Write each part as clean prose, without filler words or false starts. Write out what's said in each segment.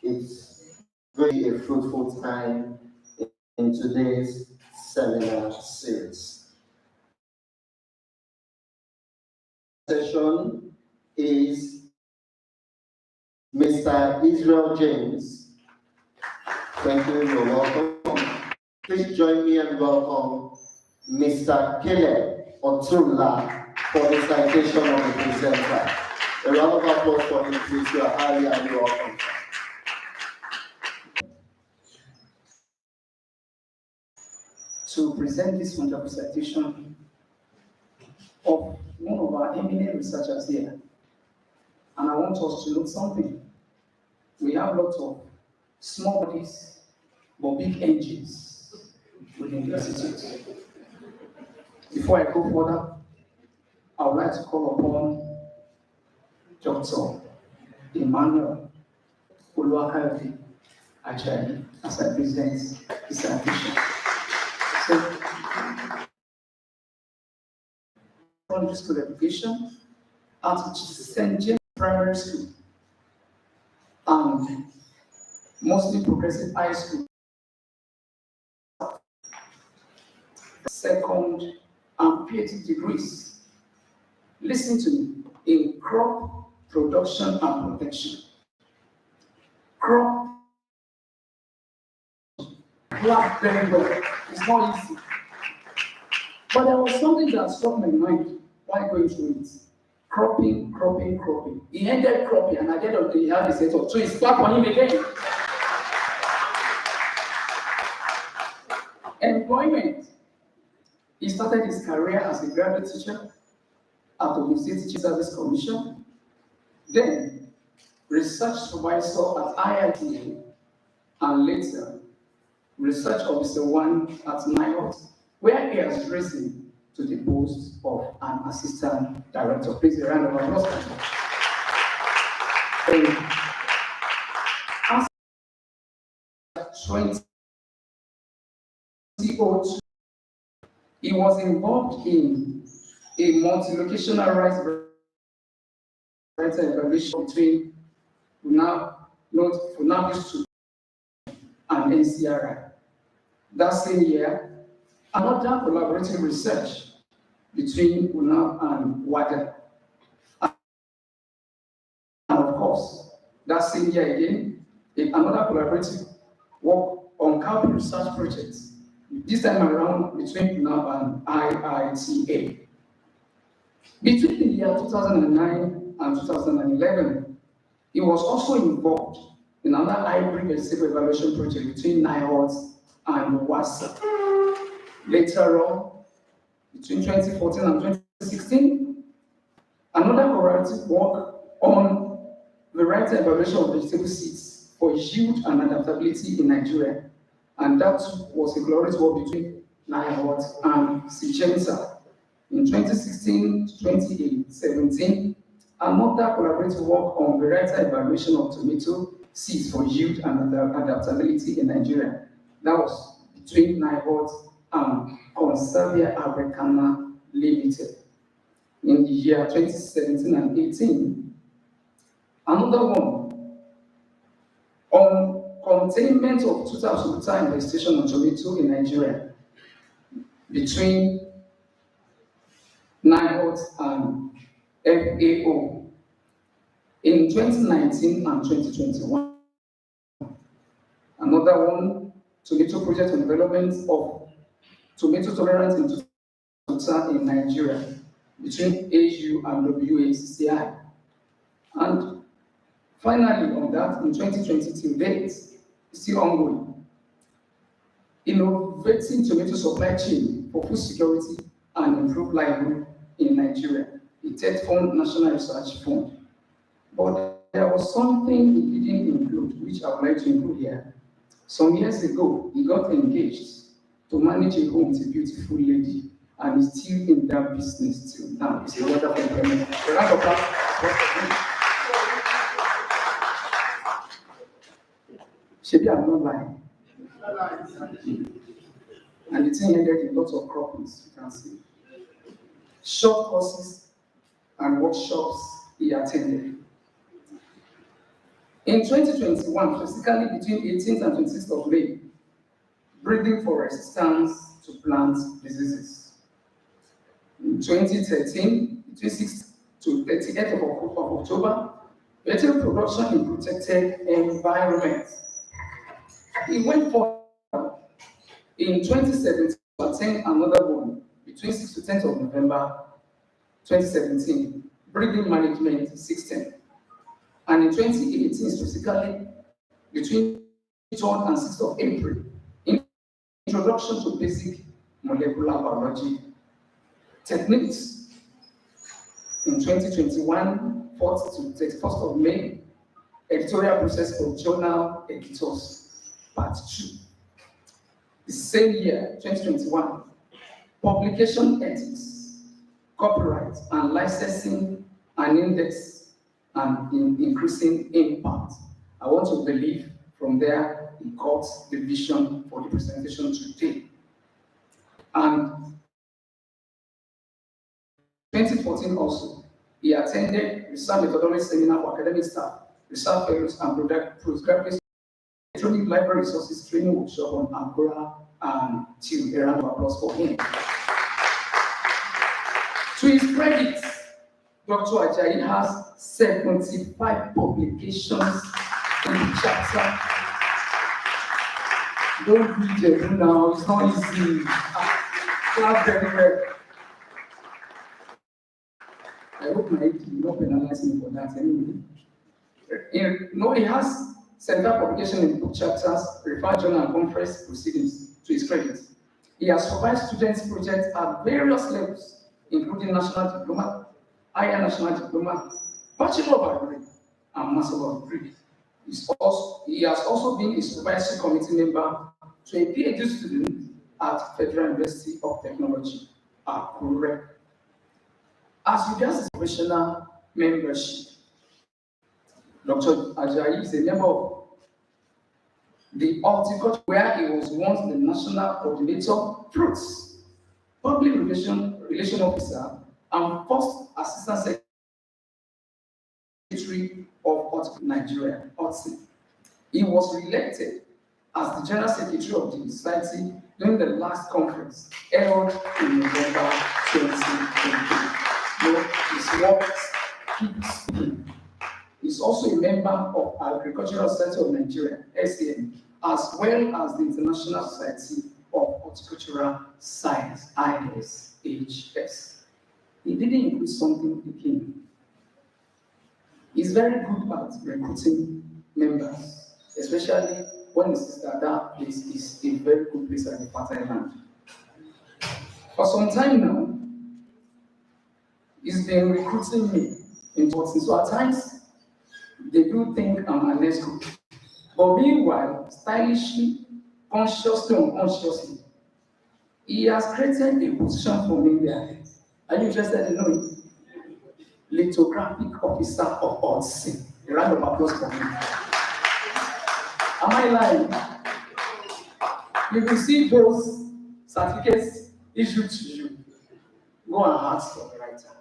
It's going to be a fruitful time in today's seminar series. Session is Mr. Israel James. Thank you, you're welcome. Please join me and welcome Mr. Caleb Otula for the citation of the presenter. A round of applause for him, please. You are highly welcome. To present this wonderful citation of one of our eminent researchers here. And I want us to note something. We have lots of small bodies, but big engines within the institute. Before I go further, I would like to call upon Dr. Emmanuel Oluwakayode Ajayi as I present this citation. Secondary school education at St. James Primary School and mostly progressive high school. Second and PhD degrees. Listen to me, in crop production and protection. Crop clap very well. It's not easy. But there was something that struck my mind while going through it. Cropping. He ended cropping, and at the end of the day, he had a set of twins back on him again. Employment. He started his career as a graduate teacher at the Ogun State Teaching Service Commission, then research supervisor at IITA, and later research officer 1 at NIOT, where he has risen to the post of an assistant director. Please, a round of applause. As 2002, he was involved in a multi-locational rights evaluation between FUNAB and NCRI. That same year, another collaborative research between FUNAB and WADA. And of course, that same year again, another collaborative work on carbon research projects, this time around between FUNAB and IITA. Between the year 2009 and 2011, he was also involved in another hybrid vegetable evaluation project between NIOT and WASA. Later on, between 2014 and 2016, another collaborative work on variety evaluation of vegetable seeds for yield and adaptability in Nigeria. And that was a collaborative work between NIOT and Syngenta. In 2016 to 2017, another collaborative work on variety evaluation of tomato seeds for yield and adaptability in Nigeria. That was between NIOT and Conservia Africana Limited in the year 2017 and 18. Another one on containment of total sugar infestation on tomato in Nigeria between NIOT and FAO in 2019 and 2021. Another one, tomato project on development of tomato tolerance in Nigeria between AU and WACCI. And finally, on that, in 2022, date still ongoing, innovating tomato supply chain for food security and improved livelihood in Nigeria, the TED Fund National Research Fund. But there was something he didn't include, which I would like to include here. Some years ago, he got engaged to manage a home with a beautiful lady, and is still in that business till now. It's a wonderful employment. A round of applause. Shebi, I'm not lying. And the thing ended in lots of croppings, you can see. Short courses and workshops he attended. In 2021, specifically between 18th and 26th of May, breeding for resistance to plant diseases. In 2013, between 6th to 30th of October, better production in protected environments. It went forward in 2017 to attend another one between 6th to 10th of November 2017, breeding management 16. And in 2018, specifically between 3rd and 6th of April, introduction to basic molecular biology techniques. In 2021, 4th to 31st of May, editorial process for journal editors, part 2. The same year, 2021, publication ethics, copyright and licensing and index and increasing impact. I want to believe from there he got the vision for the presentation today. And 2014 also, he attended research methodology seminar for academic staff, research fellows and postgraduate electronic library resources training workshop on Agora and TIL. A round of applause for him. To his credit, Dr. Ajayi has 75 publications in the chapter. Don't read it now, it's not easy. Clap very well. I hope my AD will not penalize me for that anyway. He has 75 publications in book chapters, referred journal and conference proceedings to his credit. He has supervised students' projects at various levels, including national diploma, higher national diploma, bachelor of degree, and master of degree. He has also been a supervisory committee member to a PhD student at Federal University of Technology, Akure. As regards his professional membership, Dr. Ajayi is a member of the horticulture, where he was once the national coordinator, fruits, public relation officer, and first assistant secretary of Horticulture Nigeria, HOTSI. He was re-elected as the general secretary of the society during the last conference held in November 2020. His work keeps him. He's also a member of Agricultural Society of Nigeria, SAN, as well as the International Society of Horticultural Science, ISHS. He didn't include something again. He's very good at recruiting members, especially when he sees that place is a very good place at the fertile land. For some time now, he's been recruiting me in Watson. So at times, they do think I'm an escort. But meanwhile, stylishly, consciously, unconsciously, he has created a position for me there. Are you interested in knowing? Lithographic officer of HOTSI. A round of applause for me. Am I lying? If you see those certificates issued to you, go and ask for the writer.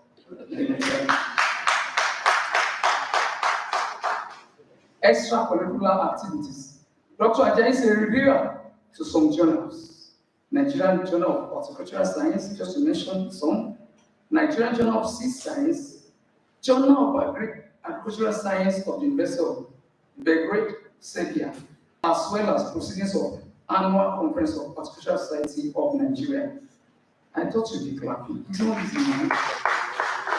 Extracurricular activities. Dr. Ajayi is a reviewer to some journals. Nigerian Journal of Horticultural Science, just to mention some. Nigerian Journal of Seed Science, Journal of Agricultural Science of the University of Belgrade, Serbia, as well as proceedings of Annual Conference of Horticultural Society of Nigeria. I thought you'd be clapping. It's not easy, man.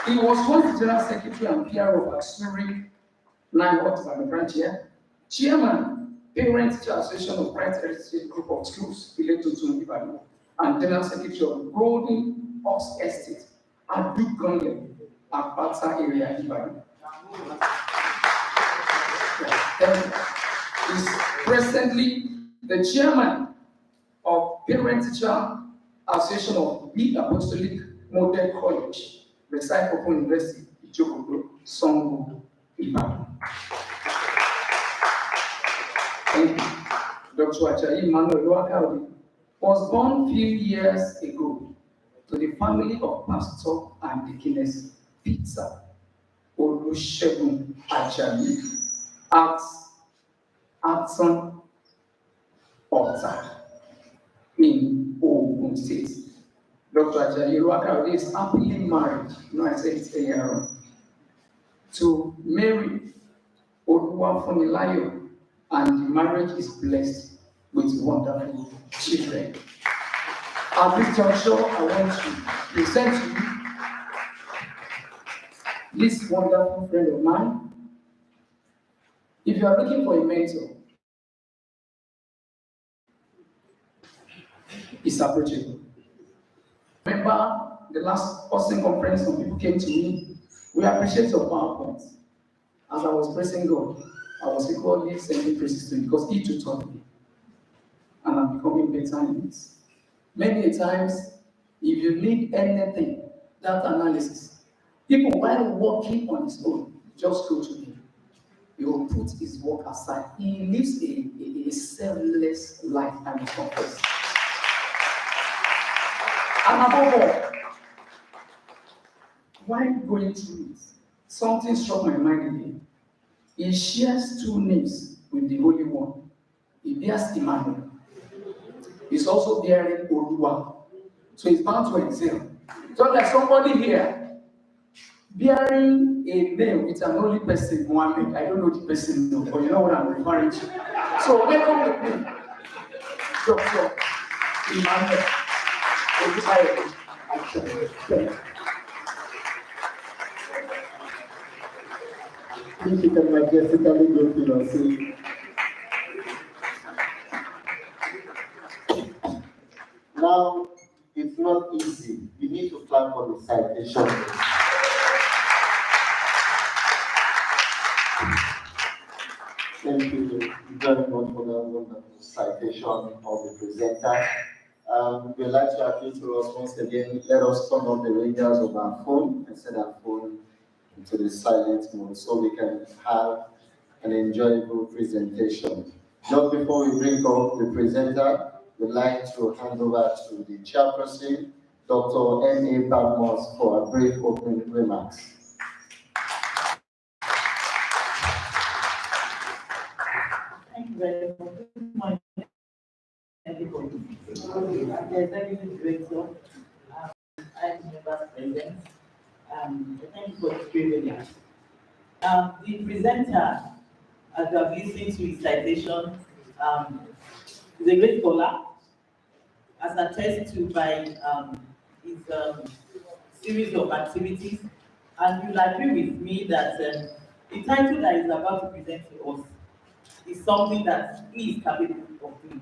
He was once the General Secretary and PR of Axuri 9 Horticultural branch here, Chairman, Parent Teacher Association of Bright Heritage Group of Schools, related to Ibadan, and General Secretary of Golden Ox Estate at Big Gunle, Akpata area, Ibadan. He is presently the chairman of Parent Teacher Association of Big Apostolic Model College, Reside Open University, Ijokodo, Songo, Ibadan. Thank you. Dr. Ajayi Manuel Oluwakaode was born few years ago to the family of Pastor and Deaconess Peter Olusegun Ajayi Action Altar in Ogun State. Dr. Ajayi Oluwakayode is happily married, I said it earlier, to Mary Oluwafunilayo, and the marriage is blessed with wonderful children. At this juncture, I want to present to you this wonderful friend of mine. If you are looking for a mentor, it's approachable. Remember the last Austin conference, some people came to me. We appreciate your PowerPoint. As I was praising God, I was equally sending praises to him because he too taught me. And I'm becoming better in this. Many times, if you need anything, data analysis, people while working on his own, just go to him. He will put his work aside. He lives a selfless life and is confessed. And above all, while going through it, something struck my mind again. He shares two names with the Holy One. He bears Emmanuel. He's also bearing Oluwa. So he's bound to excel. So there's somebody here bearing a name with an only person, Muhammad. I don't know the person, no, but you know what I'm referring to. So welcome with me, Dr. Emmanuel Oluwakayode. If you can majestically go to your seat. Now, it's not easy. You need to clap for the citation. Thank you very much for that wonderful citation of the presenter. We'd like to appeal to us once again. Let us turn on the ringers of our phone and set our phone into the silent mode so we can have an enjoyable presentation. Just before we bring up the presenter, we'd like to hand over to the chairperson, Dr. N.A. Badmos, for a brief opening remarks. Thank you very much. Good morning, everybody. There's everything director, I'm members present. Thank you for the privilege. The presenter, as you have listened to his citation, is a great scholar, as attested to by his series of activities. And you'll agree with me that the title that he's about to present to us is something that he is capable of doing.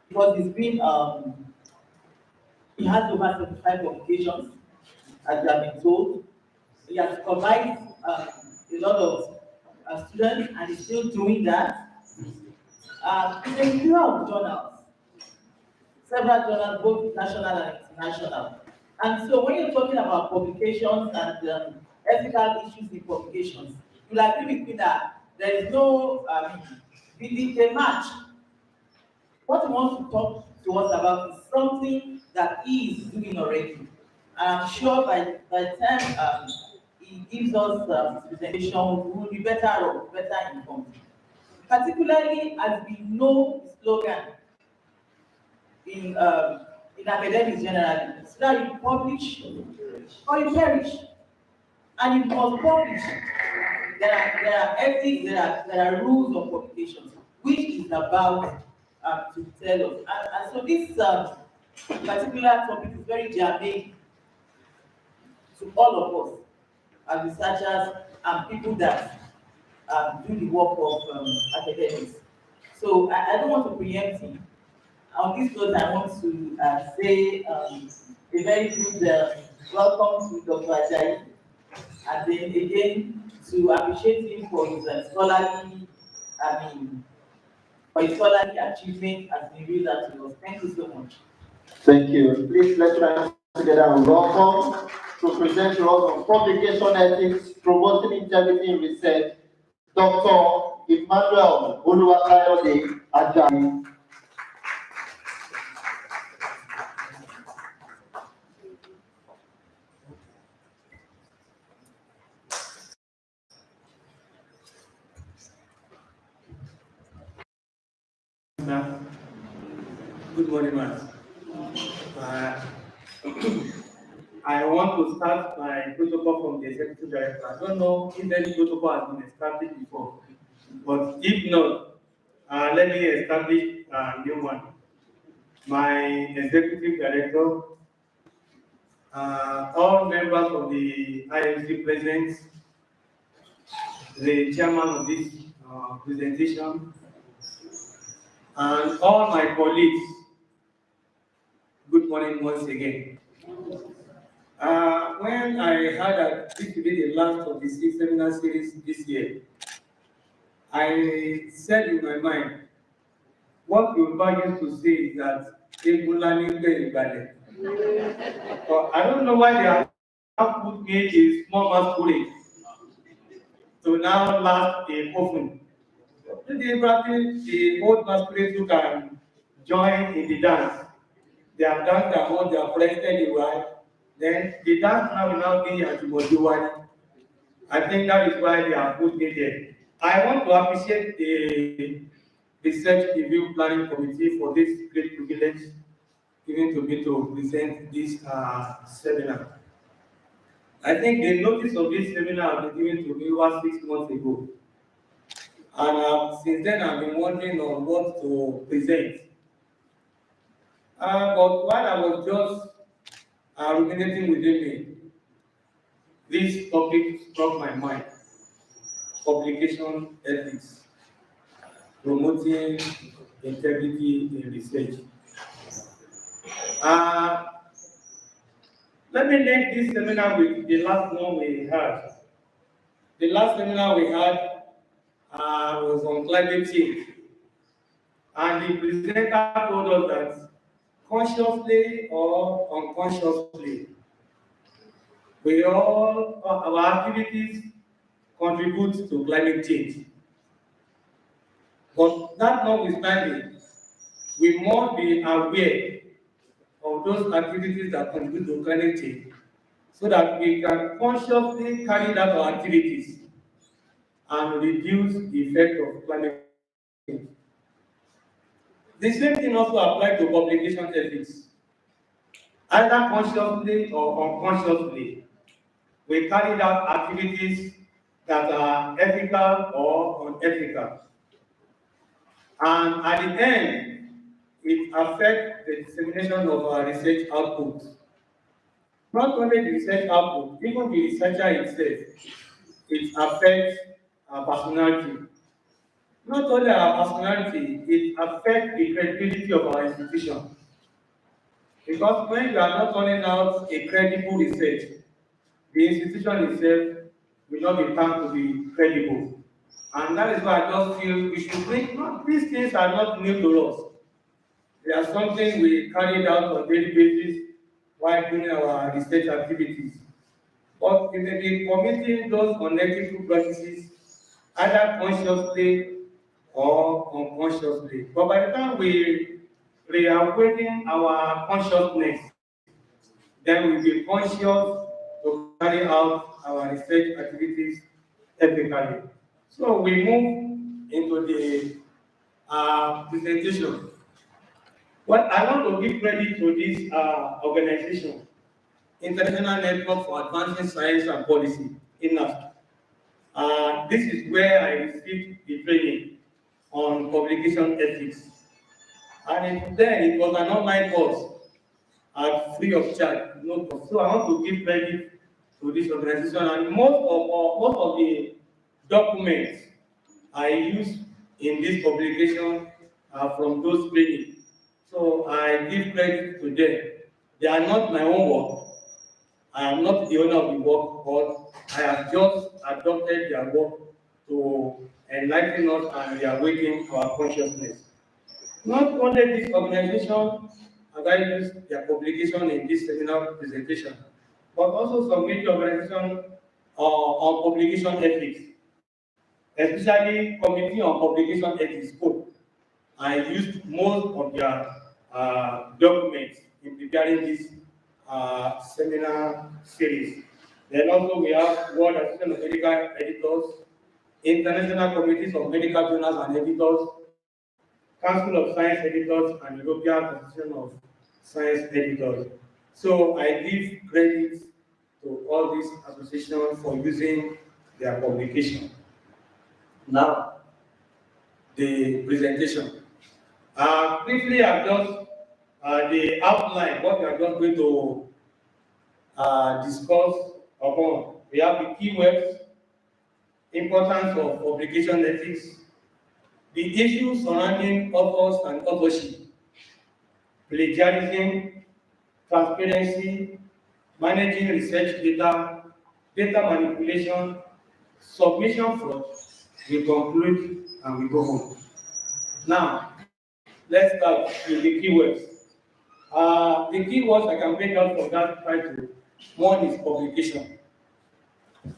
Because he has over 75 publications, as you have been told. He has provided a lot of students, and he's still doing that. He's a reviewer of journals, several journals, both national and international. And so when you're talking about publications and ethical issues in publications, you'll agree with me that there is no a match. What he wants to talk to us about is something that he is doing already. And I'm sure by the time he gives us his presentation, we will be better off, better informed. Particularly as we know the slogan in academics generally, it's that you publish or you perish. And you must publish. There are ethics, there are rules of publications, which is about to tell us. And so this particular topic is very germane to all of us as researchers and people that do the work of academics. So I don't want to preempt him. On this note, I want to say a very good welcome to Dr. Ajayi, and then again to appreciate him for his scholarly, for his scholarly achievement as he read that to us. Thank you so much. Thank you. Please let's try together and welcome to present to us on publication ethics, promoting integrity in research, Dr. Emmanuel Oluwakayode Ajayi. Good morning, man. I want to start my protocol from the executive director. I don't know if any protocol has been established before, but if not, let me establish a new one. My executive director, all members of the IMC present, the chairman of this presentation, and all my colleagues, good morning once again. When I heard that this will be the last of the six seminar series this year, I said in my mind, what Yoruba used to say is that Ebulani Igbale. But I don't know why they have put me a small masquerade to now last a coffin. Maybe practice the old masquerade who can join in the dance. They have done their own, they have rested a while. Then the dance now will now be at Imojuwani. I think that is why they have put me there. I want to appreciate the Research Review Planning Committee for this great privilege given to me to present this seminar. I think the notice of this seminar was given to me over 6 months ago. And since then, I've been wondering on what to present. But while I was just ruminating within me, this topic struck my mind: publication ethics, promoting integrity in research. Let me link this seminar with the last one we had. The last seminar we had was on climate change. And the presenter told us that consciously or unconsciously, our activities contribute to climate change. But that notwithstanding, we must be aware of those activities that contribute to climate change so that we can consciously carry out our activities and reduce the effect of climate change. The same thing also applies to publication ethics. Either consciously or unconsciously, we carry out activities that are ethical or unethical. And at the end, it affects the dissemination of our research output. Not only the research output, even the researcher itself, it affects our personality. Not only our personality, it affects the credibility of our institution. Because when you are not turning out a credible research, the institution itself will not be found to be credible. And that is why I just feel we should bring, these things are not new to us. They are something we carried out on a daily basis while doing our research activities. But we may be committing those unethical practices either consciously or unconsciously. But by the time we reawaken our consciousness, then we'll be conscious to carry out our research activities ethically. So we move into the presentation. Well, I want to give credit to this organization, International Network for Advancing Science and Policy, INAF. This is where I received the training on publication ethics. And then it was an online course free of charge. No cost. So I want to give credit to this organization. And most of the documents I use in this publication are from those trainings. So I give credit to them. They are not my own work. I am not the owner of the work, but I have just adopted their work to enlighten us and reawaken our consciousness. Not only this organization have I used their publication in this seminar presentation, but also some major organizations on publication ethics, especially Committee on Publication Ethics code. I used most of their documents in preparing this seminar series. Then also we have World Association of Medical Editors, International Committees of Medical Journals and Editors, Council of Science Editors, and European Association of Science Editors. So I give credit to all these associations for using their publication. Now, the presentation. Briefly, I've just the outline, what we are just going to discuss upon. We have the keywords, importance of publication ethics, the issues surrounding authors and authorship, plagiarism, transparency, managing research data, data manipulation, submission fraud. We conclude and we go home. Now, let's start with the keywords. The keywords I can make out from that title, one is publication.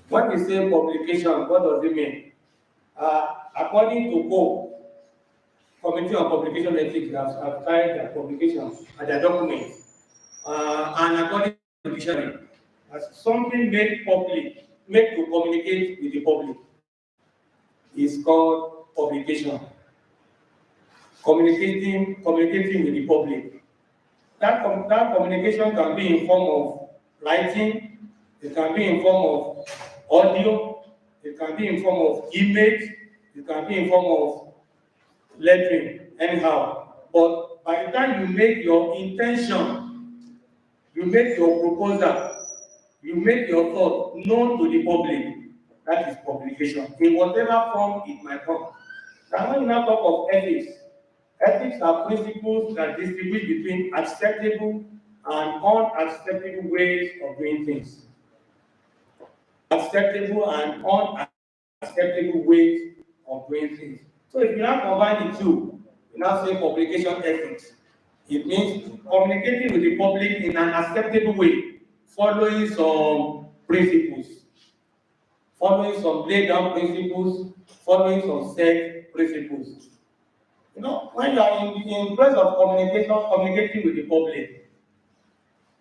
When we say publication, what does it mean? According to Committee on Publication Ethics, have tried their publication and their documents, and according to the dictionary, as something made public, made to communicate with the public, is called publication. Communicating with the public. That communication can be in form of writing, it can be in form of audio, it can be in form of image, it can be in form of lettering, anyhow. But by the time you make your intention, you make your proposal, you make your thought known to the public, that is publication, in whatever form it might come. Now, when you now talk of ethics, ethics are principles that distinguish between acceptable and unacceptable ways of doing things. Acceptable and unacceptable ways of doing things. So if you now combine the two, you now say publication ethics. It means communicating with the public in an acceptable way, following some principles, following some laid down principles, following some set principles. You know, when you are in place of communicating with the public,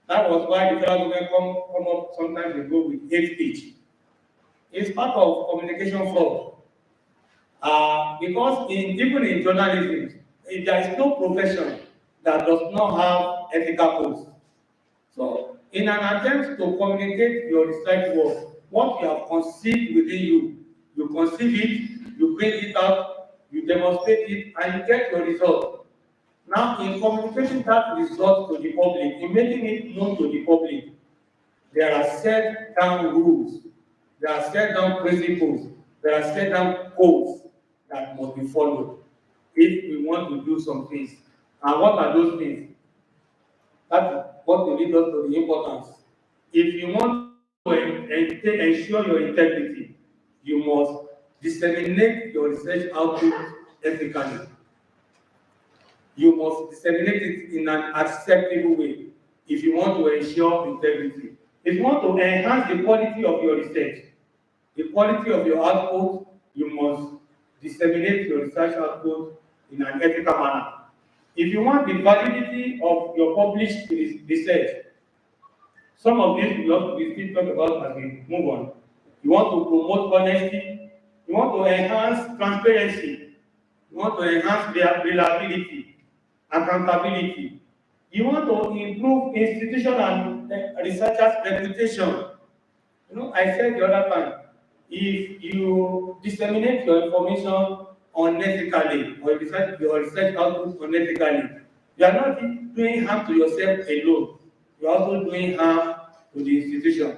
that was why the federal government come up sometimes they go with hate speech. It's part of communication fraud. Because even in journalism, there is no profession that does not have ethical codes. So, in an attempt to communicate your research work, what you have conceived within you, you conceive it, you bring it out, you demonstrate it, and you get your result. Now, in communicating that result to the public, in making it known to the public, there are set down rules, there are set down principles, there are set down codes that must be followed if we want to do some things. And what are those things? That's what will lead us to the importance. If you want to ensure your integrity, you must disseminate your research output ethically. You must disseminate it in an acceptable way if you want to ensure integrity. If you want to enhance the quality of your research, the quality of your output, you must disseminate your research output in an ethical manner. If you want the validity of your published research, some of these we still talk about as we move on. You want to promote honesty, you want to enhance transparency, you want to enhance reliability, accountability, you want to improve institution and researchers' reputation. You know, I said the other time, if you disseminate your information unethically or your research output unethically, you are not doing harm to yourself alone. You are also doing harm to the institution.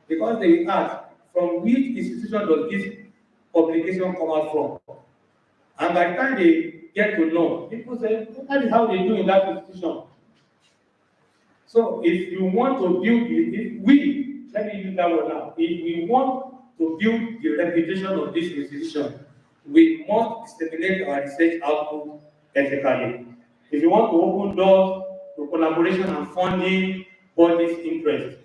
Because they will ask, from which institution does this publication come out from? And by the time they get to know, people say, that is how they do in that institution. So if you want to build, let me use that word now, if we want to build the reputation of this institution, we must disseminate our research output ethically. If you want to open doors to collaboration and funding bodies' interest,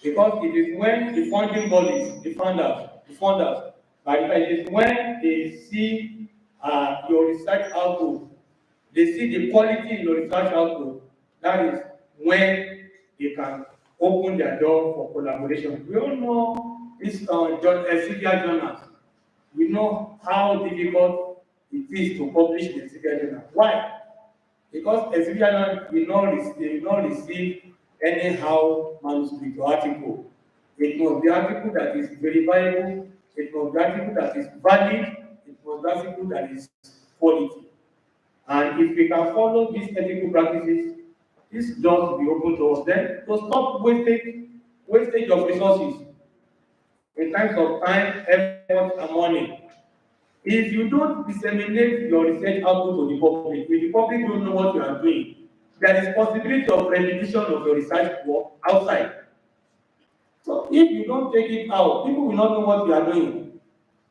because it is when the funding bodies, the funders, it is when they see your research output, they see the quality in your research output, that is when they can open their door for collaboration. We all know this Elsevier journals. We know how difficult it is to publish the Executive Journal. Why? Because Executive Journal will not receive anyhow manuscript or article. It must be article that is verifiable, it must be article that is valid, it must be article that is quality. And if we can follow these ethical practices, this doors will be open to us. Then to stop wastage of resources in terms of time, effort, and money. If you don't disseminate your research output to the public, if the public don't know what you are doing, there is possibility of repetition of your research work outside. So if you don't take it out, people will not know what you are doing.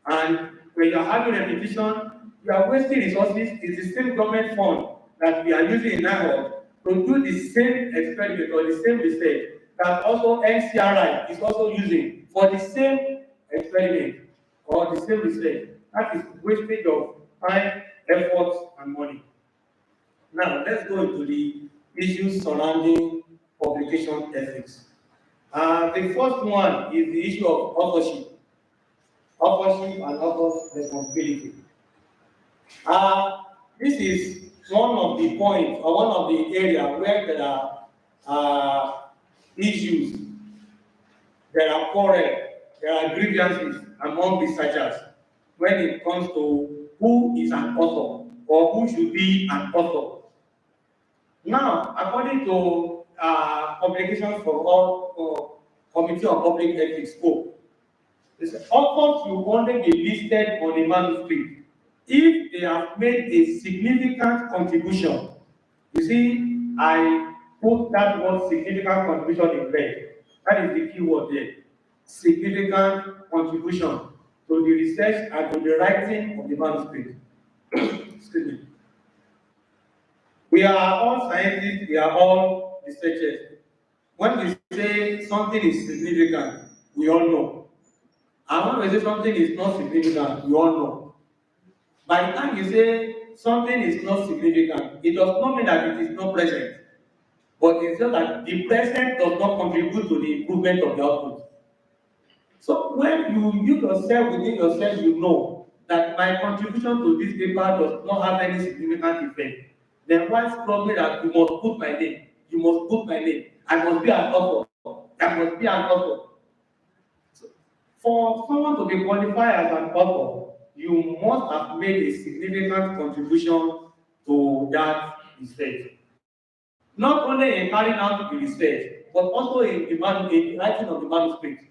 And when you are having repetition, you are wasting resources. It's the same government fund that we are using in NIHOD to do the same experiment or the same research that also NCRI is also using for the same experiment or the same research. That is wastage of time, effort, and money. Now, let's go into the issues surrounding publication ethics. The first one is the issue of authorship and author's responsibility. This is one of the points or one of the areas where there are issues, there are quarrels, there are grievances among researchers when it comes to who is an author or who should be an author. Now, according to publications from all Committee on Public Ethics scope, authors should only be listed on the manuscript if they have made a significant contribution. You see, I put that word significant contribution in red. That is the key word there. Significant contribution to the research and to the writing of the manuscript. Excuse me. We are all scientists, we are all researchers. When we say something is significant, we all know. And when we say something is not significant, we all know. By the time you say something is not significant, it does not mean that it is not present. But it's just that the present does not contribute to the improvement of the output. So when you yourself, within yourself, you know that my contribution to this paper does not have any significant effect, then why struggle that you must put my name? You must put my name. I must be an author. I must be an author. So, for someone to be qualified as an author, you must have made a significant contribution to that research. Not only in carrying out the research, but also in writing of the manuscript.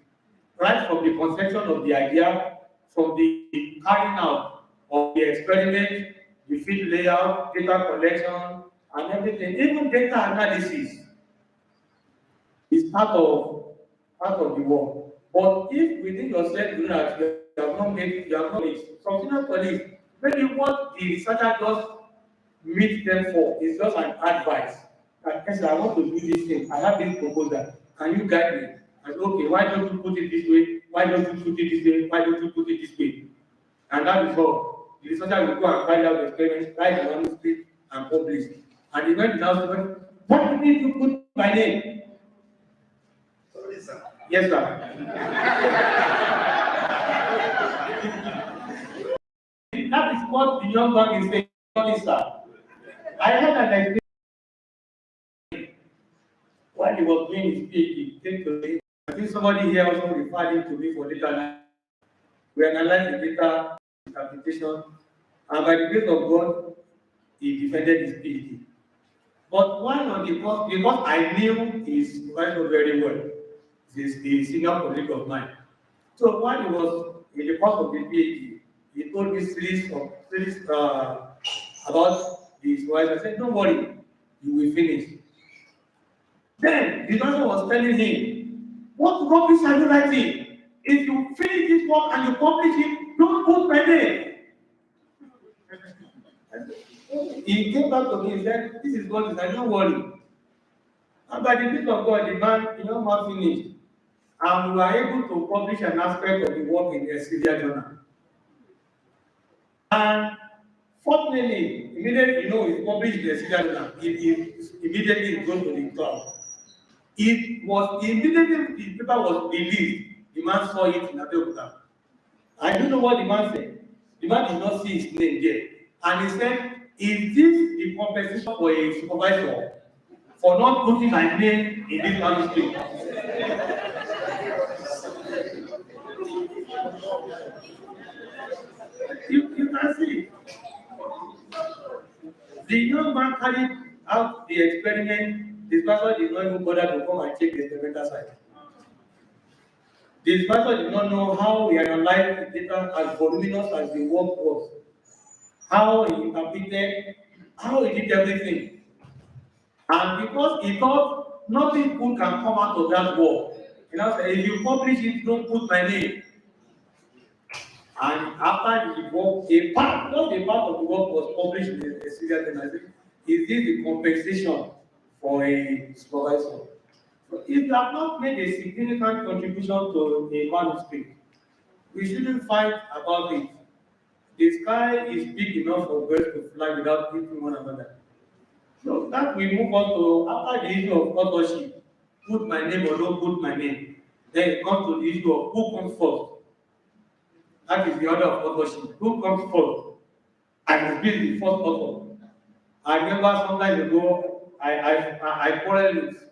Right from the conception of the idea, from the carrying out of the experiment, the field layout, data collection, and everything, even data analysis is part of the work. But if within yourself you know that you have not made some senior colleagues, maybe what the researcher just meet them for is just an advice. That yes, I want to do this thing, I have this proposal, can you guide me? And okay, why don't you put it this way? Why don't you put it this way? Why don't you put it this way? And that is all. The researcher will go and find out the experiments, write the manuscript, and publish. And the went down to what did you put my name? Sorry, sir. Yes, sir. That is what the young man is saying, sorry, sir. I had an experience while he was doing his PhD. Came to me. I think somebody here also referred him to me for data analysis. We analyzed the data interpretation, and by the grace of God, he defended his PhD. But one of the course, because I knew his supervisor very well, he's a senior colleague of mine. So while he was in the course of the PhD, he told me series about the supervisor. I said, don't worry, you will finish. Then the doctor was telling him, what rubbish are you writing? If you finish this work and you publish it, don't put my name. He came back to me and said, this is what is, I don't worry. And by the grace of God, the young man finished. And we were able to publish an aspect of the work in the Elsevier Journal. And fortunately, immediately, it's published in the Elsevier Journal. It immediately goes to the cloud. It was immediately the paper was released, the man saw it in Abeokuta. I don't know what the man said. The man did not see his name there. And he said, is this the compensation for a supervisor for not putting my name in this manuscript? You can see. The young man carried out the experiment. The pastor did not even bother to come and check the experimental side. The pastor did not know how he analyzed the data as voluminous as the work was, how he interpreted, how he did everything. And because he thought nothing good can come out of that work, you know, if you publish it, don't put my name. And after the work, just a part of the work was published in a serious thing. I said, is this the compensation for a supervisor? So if you have not made a significant contribution to a manuscript, we shouldn't fight about it. The sky is big enough for birds to fly without hitting one another. So that we move on to, after the issue of authorship, put my name or don't put my name. Then it comes to the issue of who comes first. That is the order of authorship. Who comes first? I must be the first author. I remember some time ago, I quarreled with